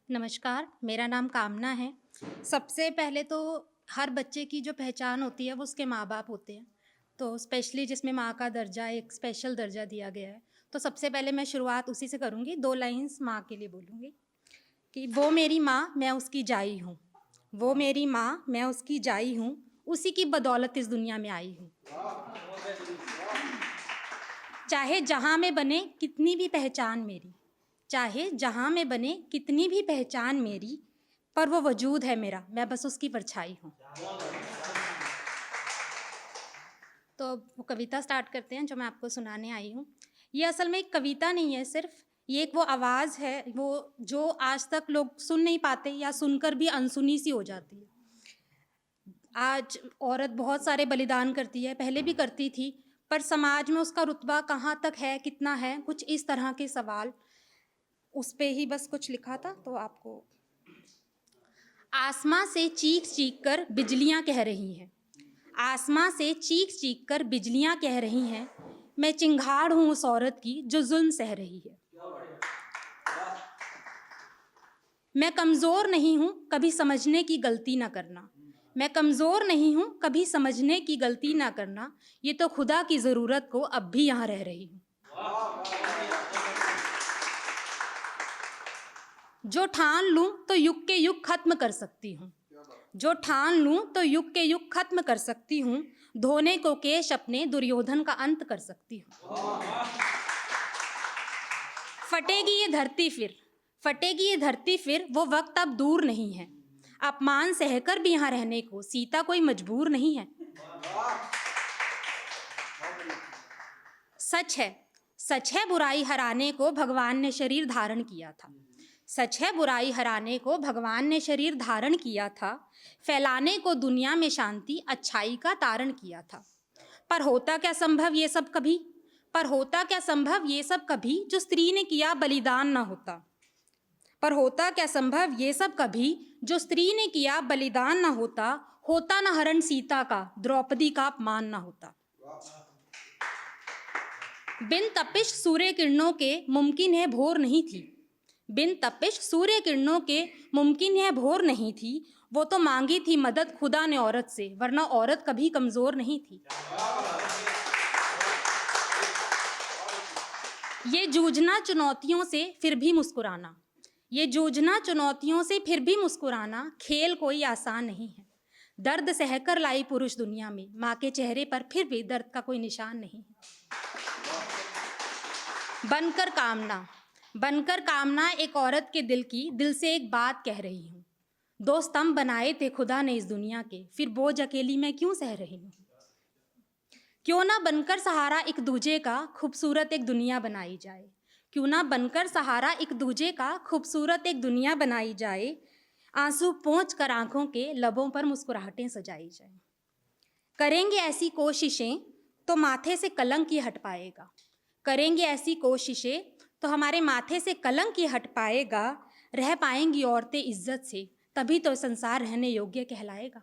नमस्कार, मेरा नाम कामना है। सबसे पहले तो हर बच्चे की जो पहचान होती है वो उसके माँ-बाप होते हैं। तो स्पेशली जिसमें माँ का दर्जा एक स्पेशल दर्जा दिया गया है। तो सबसे पहले मैं शुरुआत उसी से करूँगी, 2 लाइन्स माँ के लिए बोलूँगी कि वो मेरी माँ, मैं उसकी जाई हूँ। वो मेरी माँ, मैं उसकी जाई हूँ, उसी की बदौलत इस दुनिया में आई हूँ। चाहे जहाँ में बने कितनी भी पहचान मेरी, चाहे जहाँ में बने कितनी भी पहचान मेरी, पर वो वजूद है मेरा, मैं बस उसकी परछाई हूँ। तो वो कविता स्टार्ट करते हैं जो मैं आपको सुनाने आई हूँ। ये असल में एक कविता नहीं है सिर्फ, ये एक वो आवाज़ है वो जो आज तक लोग सुन नहीं पाते या सुनकर भी अनसुनी सी हो जाती है। आज औरत बहुत सारे बलिदान करती है, पहले भी करती थी, पर समाज में उसका रुतबा कहाँ तक है, कितना है, कुछ इस तरह के सवाल। उस पे ही बस कुछ लिखा था तो आपको। आसमां से चीख चीख कर बिजलियां कह रही हैं, आसमां से चीख चीख कर बिजलियां कह रही हैं, मैं चिंगाड़ हूँ उस औरत की जो जुल्म सह रही है। मैं कमज़ोर नहीं हूँ, कभी समझने की गलती ना करना। मैं कमज़ोर नहीं हूँ, कभी समझने की गलती ना करना। ये तो खुदा की ज़रूरत को अब भी यहाँ रह रही हूँ। जो ठान लूँ तो युग के युग खत्म कर सकती हूँ, जो ठान लूँ तो युग के युग खत्म कर सकती हूँ। धोने को केश अपने दुर्योधन का अंत कर सकती हूँ। फटेगी ये धरती फिर, फटेगी ये धरती फिर, वो वक्त अब दूर नहीं है। अपमान सहकर भी यहाँ रहने को सीता कोई मजबूर नहीं है। सच है, सच है बुराई हराने को भगवान ने शरीर धारण किया था। सच है बुराई हराने को भगवान ने शरीर धारण किया था। फैलाने को दुनिया में शांति अच्छाई का तारण किया था। पर होता क्या संभव ये सब कभी, पर होता क्या संभव ये सब कभी, जो स्त्री ने किया बलिदान ना होता। पर होता क्या संभव ये सब कभी, जो स्त्री ने किया बलिदान ना होता। होता ना हरण सीता का, द्रौपदी का अपमान ना होता। बिन तपिश सूर्य किरणों के मुमकिन है भोर नहीं थी, बिन तपिश सूर्य किरणों के मुमकिन है भोर नहीं थी। वो तो मांगी थी मदद खुदा ने औरत से, वरना औरत कभी कमज़ोर नहीं थी। ये जूझना चुनौतियों से फिर भी मुस्कुराना, ये जूझना चुनौतियों से फिर भी मुस्कुराना, खेल कोई आसान नहीं है। दर्द सहकर लाई पुरुष दुनिया में, माँ के चेहरे पर फिर भी दर्द का कोई निशान नहीं है। बनकर कामना, बनकर कामना एक औरत के दिल की, दिल से एक बात कह रही हूँ। 2 स्तंभ बनाए थे खुदा ने इस दुनिया के, फिर बोझ अकेली मैं क्यों सह रही हूँ। क्यों ना बनकर सहारा एक दूजे का, खूबसूरत एक दुनिया बनाई जाए। क्यों ना बनकर सहारा एक दूजे का, खूबसूरत एक दुनिया बनाई जाए। आंसू पोंछ कर आंखों के लबों पर मुस्कुराहटें सजाई जाए। करेंगे ऐसी कोशिशें तो माथे से कलंक ही हट पाएगा। करेंगे ऐसी कोशिशें तो हमारे माथे से कलंक ही हट पाएगा। रह पाएंगी औरतें इज्जत से, तभी तो संसार रहने योग्य कहलाएगा।